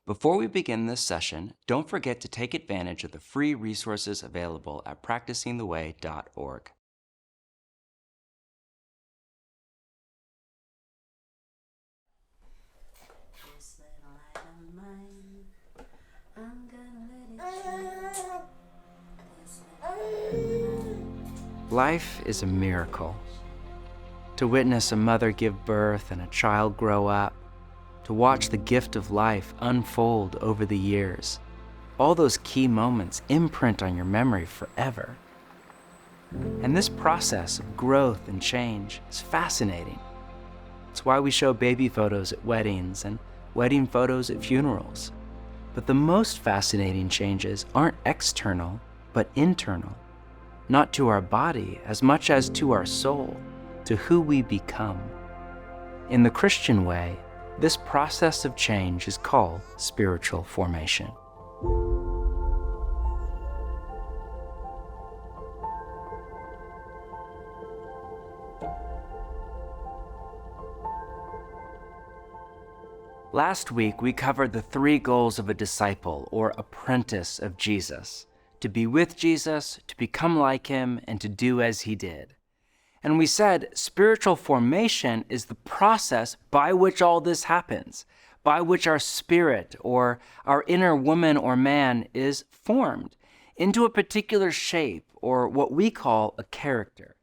Before we begin this session, don't forget to take advantage of the free resources available at practicingtheway.org. This little light of mine, I'm gonna let it shine. This little light. Life is a miracle. To witness a mother give birth and a child grow up, to watch the gift of life unfold over the years, all those key moments imprint on your memory forever. And this process of growth and change is fascinating. It's why we show baby photos at weddings and wedding photos at funerals. But the most fascinating changes aren't external, but internal. Not to our body as much as to our soul, to who we become. In the Christian way, this process of change is called spiritual formation. Last week, we covered the 3 goals of a disciple or apprentice of Jesus: to be with Jesus, to become like him, and to do as he did. And we said spiritual formation is the process by which all this happens, by which our spirit or our inner woman or man is formed into a particular shape or what we call a character,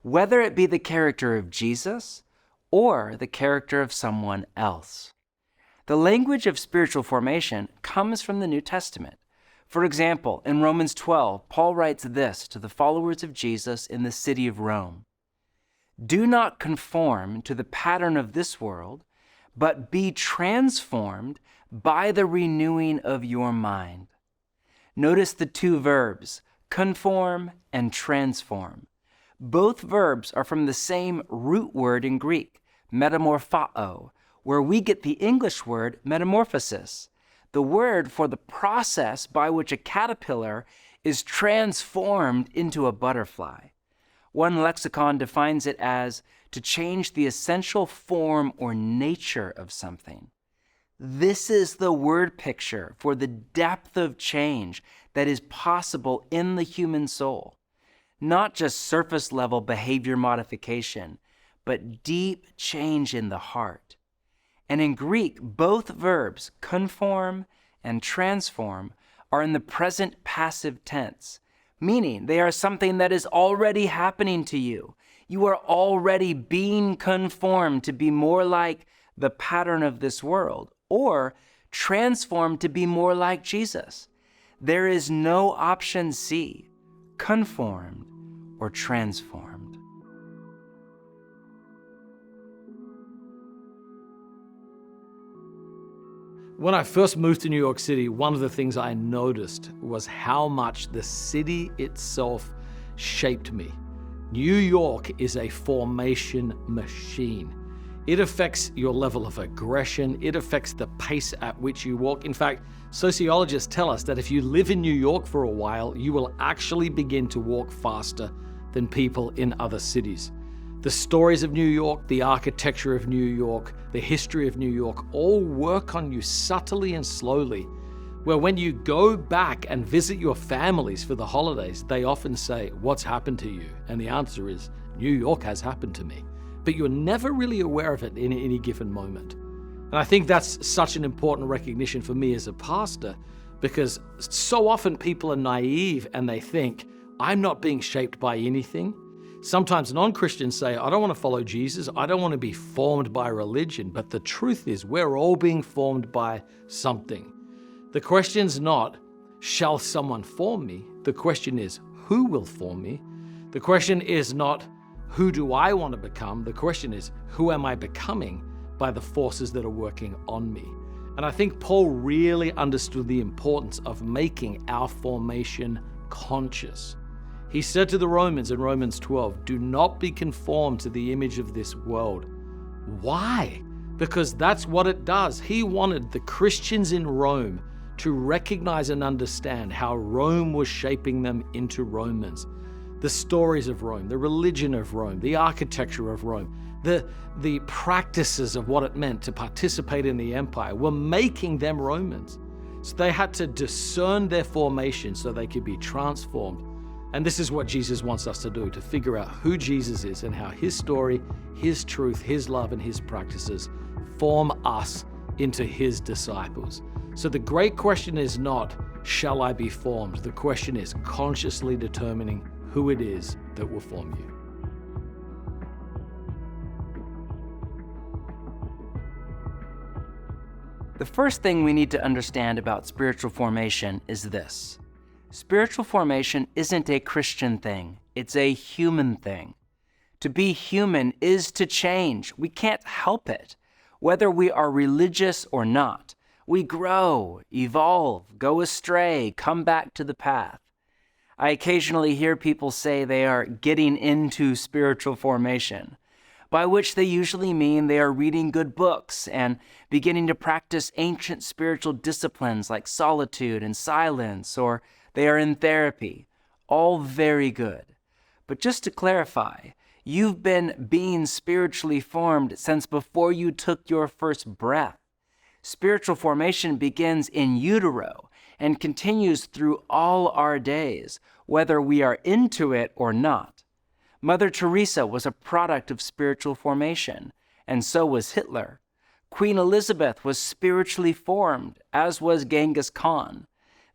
whether it be the character of Jesus or the character of someone else. The language of spiritual formation comes from the New Testament. For example, in Romans 12, Paul writes this to the followers of Jesus in the city of Rome: "Do not conform to the pattern of this world, but be transformed by the renewing of your mind." Notice the 2 verbs, conform and transform. Both verbs are from the same root word in Greek, metamorphao, where we get the English word metamorphosis, the word for the process by which a caterpillar is transformed into a butterfly. One lexicon defines it as to change the essential form or nature of something. This is the word picture for the depth of change that is possible in the human soul. Not just surface level behavior modification, but deep change in the heart. And in Greek, both verbs, conform and transform, are in the present passive tense, meaning they are something that is already happening to you. You are already being conformed to be more like the pattern of this world, or transformed to be more like Jesus. There is no option C, conformed or transformed. When I first moved to New York City, one of the things I noticed was how much the city itself shaped me. New York is a formation machine. It affects your level of aggression. It affects the pace at which you walk. In fact, sociologists tell us that if you live in New York for a while, you will actually begin to walk faster than people in other cities. The stories of New York, the architecture of New York, the history of New York all work on you subtly and slowly, where when you go back and visit your families for the holidays, they often say, "What's happened to you?" And the answer is, "New York has happened to me." But you're never really aware of it in any given moment. And I think that's such an important recognition for me as a pastor, because so often people are naive and they think, "I'm not being shaped by anything." Sometimes non-Christians say, "I don't want to follow Jesus. I don't want to be formed by religion." But the truth is, we're all being formed by something. The question's not, shall someone form me? The question is, who will form me? The question is not, who do I want to become? The question is, who am I becoming by the forces that are working on me? And I think Paul really understood the importance of making our formation conscious. He said to the Romans in Romans 12, "Do not be conformed to the image of this world." Why? Because that's what it does. He wanted the Christians in Rome to recognize and understand how Rome was shaping them into Romans. The stories of Rome, the religion of Rome, the architecture of Rome, the practices of what it meant to participate in the empire were making them Romans. So they had to discern their formation so they could be transformed. And this is what Jesus wants us to do, to figure out who Jesus is and how his story, his truth, his love, and his practices form us into his disciples. So the great question is not, shall I be formed? The question is consciously determining who it is that will form you. The first thing we need to understand about spiritual formation is this. Spiritual formation isn't a Christian thing, it's a human thing. To be human is to change. We can't help it. Whether we are religious or not, we grow, evolve, go astray, come back to the path. I occasionally hear people say they are getting into spiritual formation, by which they usually mean they are reading good books and beginning to practice ancient spiritual disciplines like solitude and silence, or they are in therapy. All very good. But just to clarify, you've been being spiritually formed since before you took your first breath. Spiritual formation begins in utero and continues through all our days, whether we are into it or not. Mother Teresa was a product of spiritual formation, and so was Hitler. Queen Elizabeth was spiritually formed, as was Genghis Khan.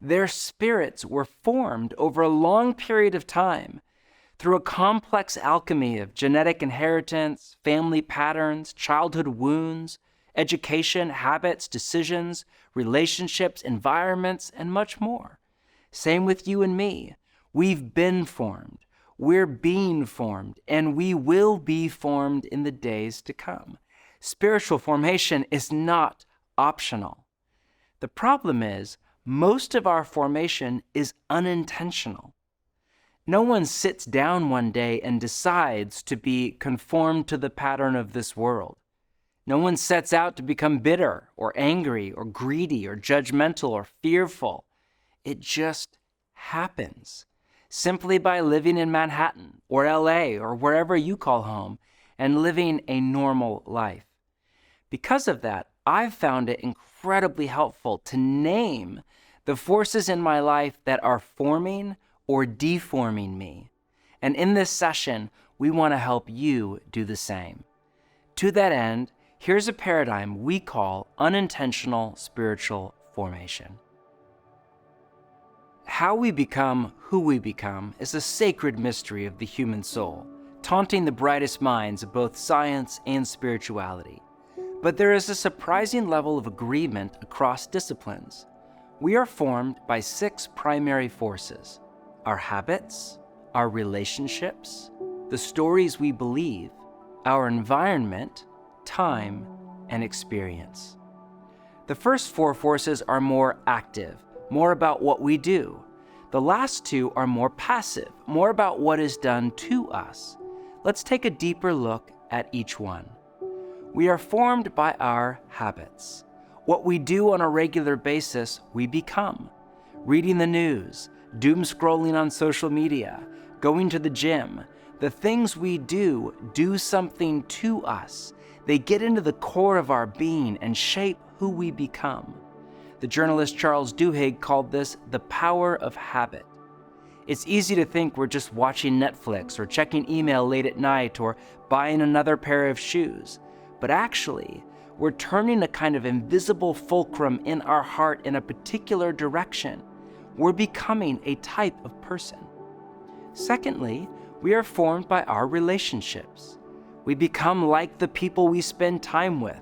Their spirits were formed over a long period of time through a complex alchemy of genetic inheritance, family patterns, childhood wounds, education, habits, decisions, relationships, environments, and much more. Same with you and me. We've been formed. We're being formed, and we will be formed in the days to come. Spiritual formation is not optional. The problem is, most of our formation is unintentional. No one sits down one day and decides to be conformed to the pattern of this world. No one sets out to become bitter or angry or greedy or judgmental or fearful. It just happens. Simply by living in Manhattan or LA or wherever you call home and living a normal life. Because of that, I've found it incredibly helpful to name the forces in my life that are forming or deforming me. And in this session, we want to help you do the same. To that end, here's a paradigm we call unintentional spiritual formation. How we become who we become is a sacred mystery of the human soul, taunting the brightest minds of both science and spirituality. But there is a surprising level of agreement across disciplines. We are formed by 6 primary forces: our habits, our relationships, the stories we believe, our environment, time, and experience. The first 4 forces are more active, more about what we do. The last 2 are more passive, more about what is done to us. Let's take a deeper look at each one. We are formed by our habits. What we do on a regular basis, we become. Reading the news, doom scrolling on social media, going to the gym, the things we do something to us. They get into the core of our being and shape who we become. The journalist Charles Duhigg called this the power of habit. It's easy to think we're just watching Netflix or checking email late at night or buying another pair of shoes. But actually, we're turning a kind of invisible fulcrum in our heart in a particular direction. We're becoming a type of person. Secondly, we are formed by our relationships. We become like the people we spend time with.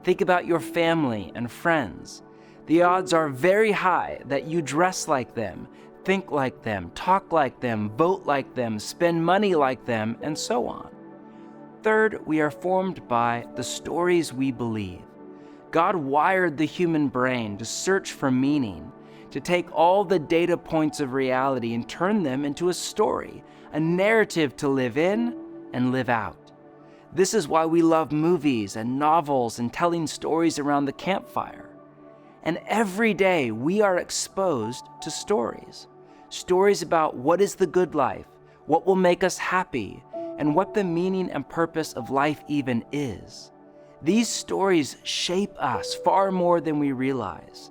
Think about your family and friends. The odds are very high that you dress like them, think like them, talk like them, vote like them, spend money like them, and so on. Third, we are formed by the stories we believe. God wired the human brain to search for meaning, to take all the data points of reality and turn them into a story, a narrative to live in and live out. This is why we love movies and novels and telling stories around the campfire. And every day we are exposed to stories. Stories about what is the good life, what will make us happy, and what the meaning and purpose of life even is. These stories shape us far more than we realize.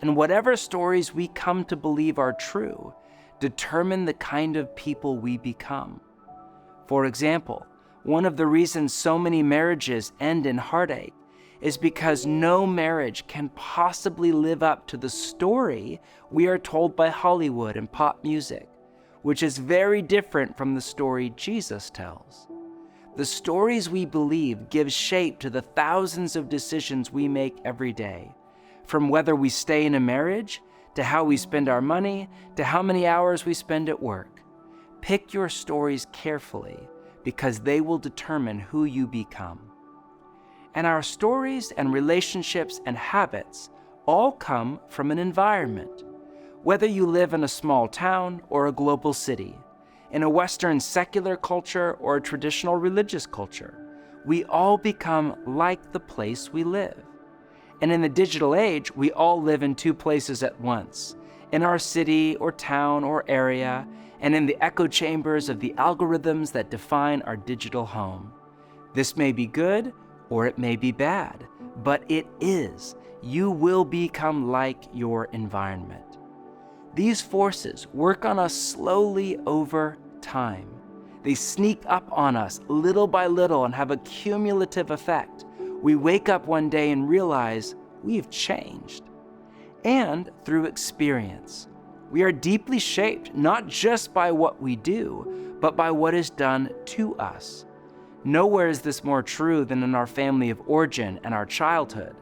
And whatever stories we come to believe are true, determine the kind of people we become. For example, one of the reasons so many marriages end in heartache is because no marriage can possibly live up to the story we are told by Hollywood and pop music, which is very different from the story Jesus tells. The stories we believe give shape to the thousands of decisions we make every day, from whether we stay in a marriage, to how we spend our money, to how many hours we spend at work. Pick your stories carefully, because they will determine who you become. And our stories and relationships and habits all come from an environment. Whether you live in a small town or a global city, in a Western secular culture or a traditional religious culture, we all become like the place we live. And in the digital age, we all live in two places at once, in our city or town or area, and in the echo chambers of the algorithms that define our digital home. This may be good, or it may be bad, but it is. You will become like your environment. These forces work on us slowly over time. They sneak up on us little by little and have a cumulative effect. We wake up one day and realize we've changed. And through experience, we are deeply shaped not just by what we do, but by what is done to us. Nowhere is this more true than in our family of origin and our childhood,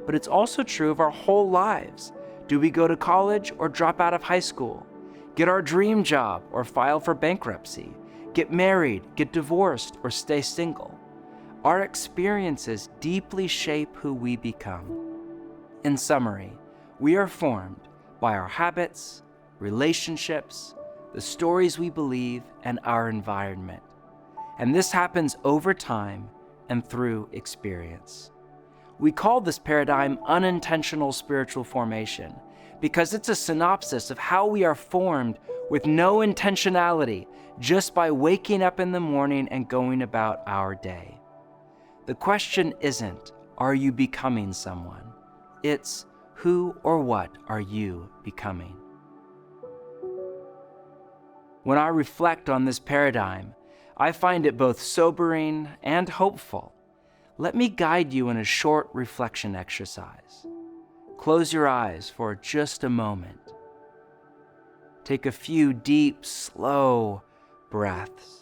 but it's also true of our whole lives. Do we go to college or drop out of high school? Get our dream job or file for bankruptcy? Get married, get divorced, or stay single? Our experiences deeply shape who we become. In summary, we are formed by our habits, relationships, the stories we believe, and our environment. And this happens over time and through experience. We call this paradigm unintentional spiritual formation because it's a synopsis of how we are formed with no intentionality, just by waking up in the morning and going about our day. The question isn't, are you becoming someone? It's, who or what are you becoming? When I reflect on this paradigm, I find it both sobering and hopeful. Let me guide you in a short reflection exercise. Close your eyes for just a moment. Take a few deep, slow breaths.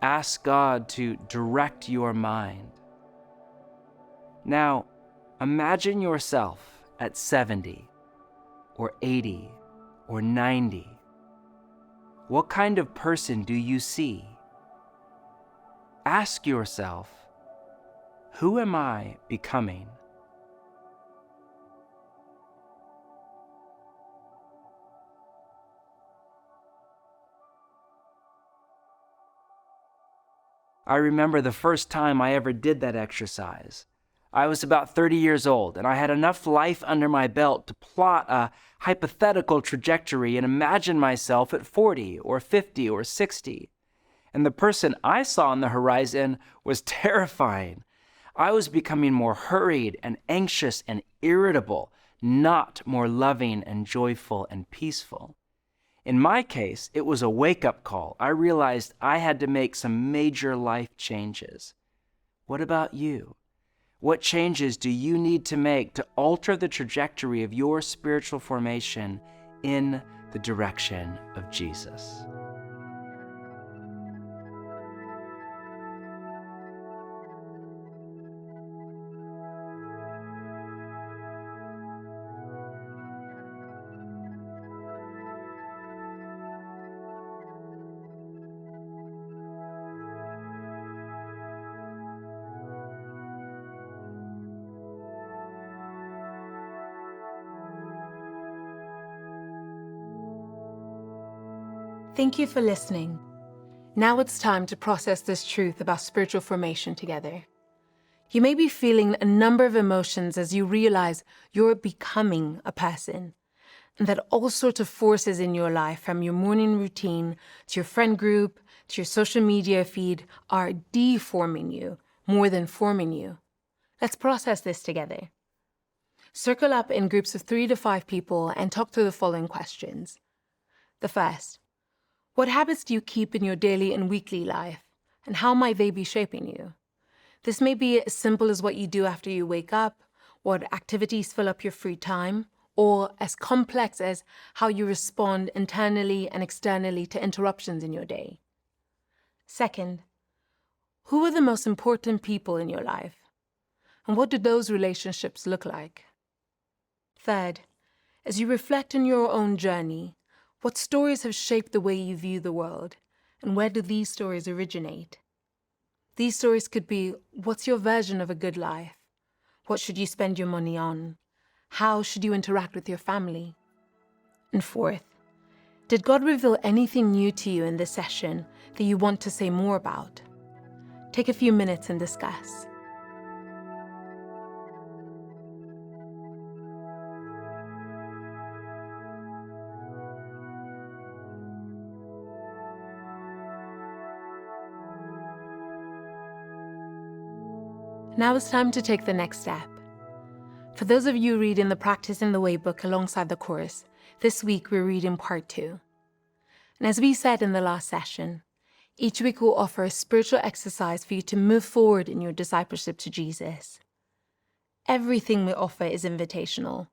Ask God to direct your mind. Now, imagine yourself at 70 or 80 or 90. What kind of person do you see? Ask yourself, who am I becoming? I remember the first time I ever did that exercise. I was about 30 years old, and I had enough life under my belt to plot a hypothetical trajectory and imagine myself at 40 or 50 or 60. And the person I saw on the horizon was terrifying. I was becoming more hurried and anxious and irritable, not more loving and joyful and peaceful. In my case, it was a wake-up call. I realized I had to make some major life changes. What about you? What changes do you need to make to alter the trajectory of your spiritual formation in the direction of Jesus? Thank you for listening. Now it's time to process this truth about spiritual formation together. You may be feeling a number of emotions as you realize you're becoming a person, and that all sorts of forces in your life, from your morning routine to your friend group to your social media feed are deforming you more than forming you? Let's process this together. Circle up in groups of 3 to 5 people and talk through the following questions. The first, what habits do you keep in your daily and weekly life, and how might they be shaping you? This may be as simple as what you do after you wake up, what activities fill up your free time, or as complex as how you respond internally and externally to interruptions in your day. Second, who are the most important people in your life? And what do those relationships look like? Third, as you reflect on your own journey, what stories have shaped the way you view the world, and where do these stories originate? These stories could be, what's your version of a good life? What should you spend your money on? How should you interact with your family? And fourth, did God reveal anything new to you in this session that you want to say more about? Take a few minutes and discuss. Now it's time to take the next step. For those of you reading the Practice in the Way book alongside the course, this week we're reading part 2. And as we said in the last session, each week we'll offer a spiritual exercise for you to move forward in your discipleship to Jesus. Everything we offer is invitational.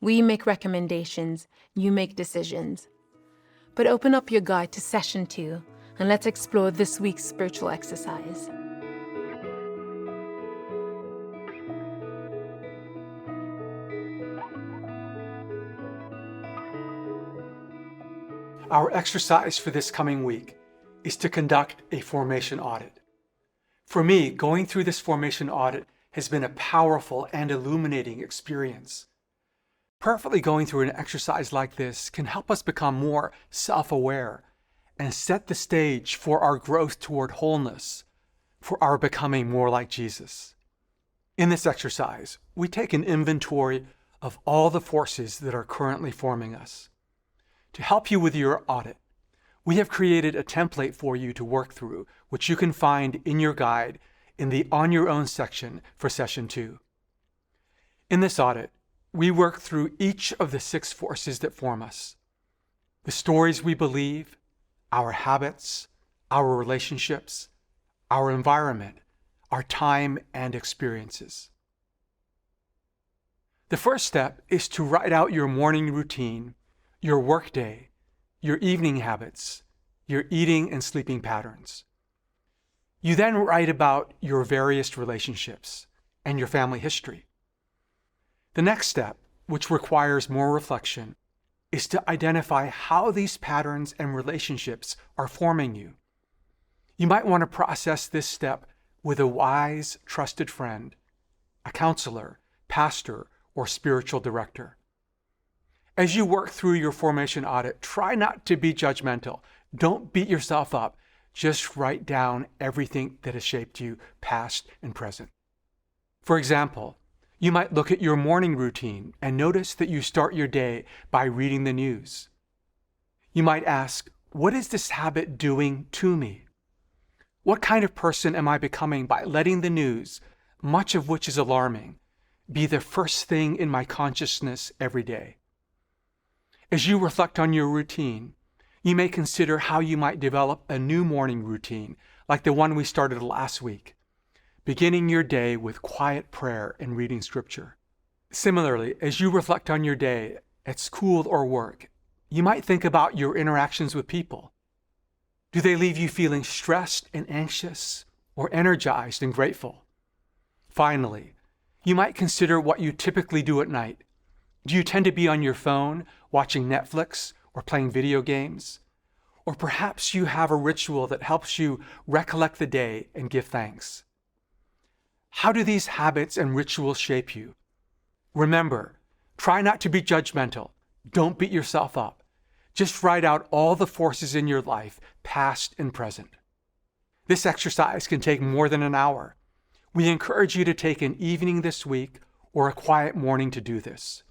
We make recommendations, you make decisions. But open up your guide to session 2 and let's explore this week's spiritual exercise. Our exercise for this coming week is to conduct a formation audit. For me, going through this formation audit has been a powerful and illuminating experience. Perfectly going through an exercise like this can help us become more self-aware and set the stage for our growth toward wholeness, for our becoming more like Jesus. In this exercise, we take an inventory of all the forces that are currently forming us. To help you with your audit, we have created a template for you to work through, which you can find in your guide in the On Your Own section for Session 2. In this audit, we work through each of the 6 forces that form us: the stories we believe, our habits, our relationships, our environment, our time and experiences. The first step is to write out your morning routine, your workday, your evening habits, your eating and sleeping patterns. You then write about your various relationships and your family history. The next step, which requires more reflection, is to identify how these patterns and relationships are forming you. You might want to process this step with a wise, trusted friend, a counselor, pastor, or spiritual director. As you work through your formation audit, try not to be judgmental. Don't beat yourself up. Just write down everything that has shaped you, past and present. For example, you might look at your morning routine and notice that you start your day by reading the news. You might ask, what is this habit doing to me? What kind of person am I becoming by letting the news, much of which is alarming, be the first thing in my consciousness every day? As you reflect on your routine, you may consider how you might develop a new morning routine, like the one we started last week, beginning your day with quiet prayer and reading scripture. Similarly, as you reflect on your day at school or work, you might think about your interactions with people. Do they leave you feeling stressed and anxious, or energized and grateful? Finally, you might consider what you typically do at night. Do you tend to be on your phone, watching Netflix, or playing video games? Or perhaps you have a ritual that helps you recollect the day and give thanks. How do these habits and rituals shape you? Remember, try not to be judgmental. Don't beat yourself up. Just write out all the forces in your life, past and present. This exercise can take more than an hour. We encourage you to take an evening this week or a quiet morning to do this.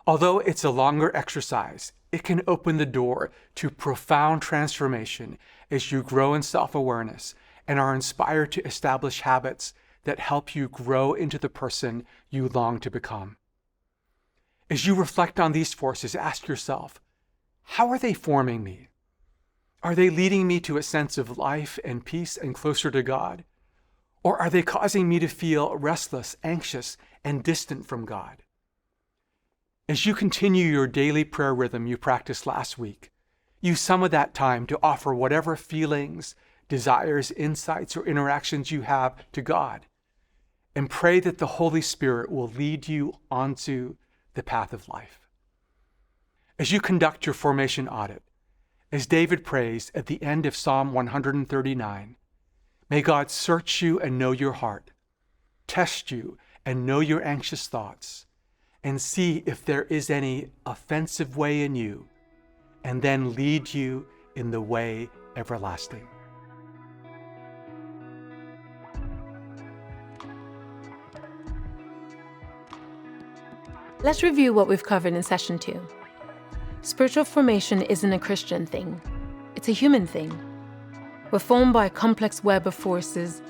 Although it's a longer exercise, it can open the door to profound transformation as you grow in self-awareness and are inspired to establish habits that help you grow into the person you long to become. As you reflect on these forces, ask yourself, how are they forming me? Are they leading me to a sense of life and peace and closer to God? Or are they causing me to feel restless, anxious, and distant from God? As you continue your daily prayer rhythm you practiced last week, use some of that time to offer whatever feelings, desires, insights, or interactions you have to God, and pray that the Holy Spirit will lead you onto the path of life. As you conduct your formation audit, as David prays at the end of Psalm 139, may God search you and know your heart, test you and know your anxious thoughts, and see if there is any offensive way in you, and then lead you in the way everlasting. Let's review what we've covered in session 2. Spiritual formation isn't a Christian thing. It's a human thing. We're formed by a complex web of forces,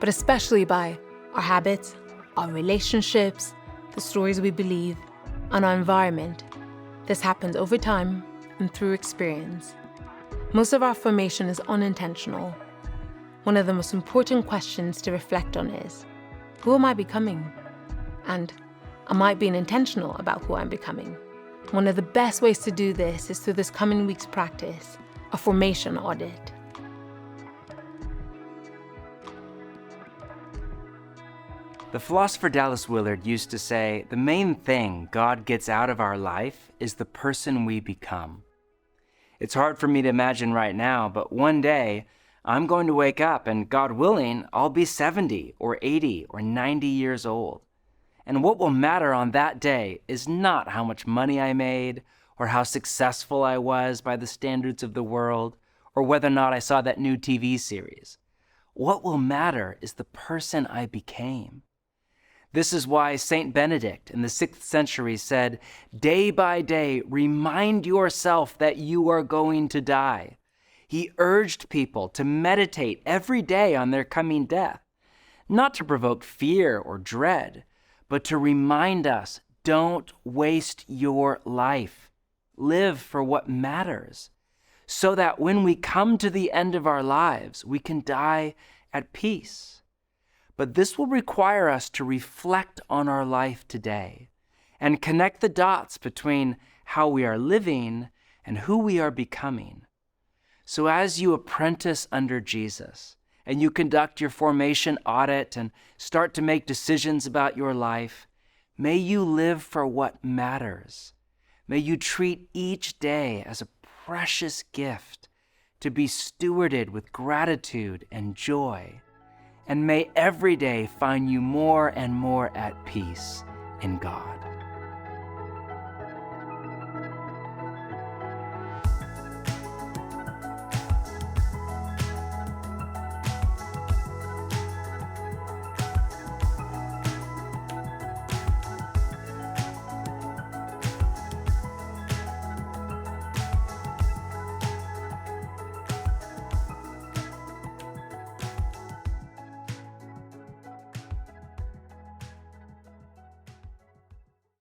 but especially by our habits, our relationships, the stories we believe, and our environment. This happens over time and through experience. Most of our formation is unintentional. One of the most important questions to reflect on is, who am I becoming? And am I being intentional about who I'm becoming? One of the best ways to do this is through this coming week's practice, a formation audit. The philosopher Dallas Willard used to say, the main thing God gets out of our life is the person we become. It's hard for me to imagine right now, but one day I'm going to wake up and, God willing, I'll be 70 or 80 or 90 years old. And what will matter on that day is not how much money I made or how successful I was by the standards of the world or whether or not I saw that new TV series. What will matter is the person I became. This is why Saint Benedict in the 6th century said, day by day, remind yourself that you are going to die. He urged people to meditate every day on their coming death, not to provoke fear or dread, but to remind us, don't waste your life. Live for what matters, so that when we come to the end of our lives, we can die at peace. But this will require us to reflect on our life today and connect the dots between how we are living and who we are becoming. So as you apprentice under Jesus and you conduct your formation audit and start to make decisions about your life, may you live for what matters. May you treat each day as a precious gift to be stewarded with gratitude and joy. And may every day find you more and more at peace in God.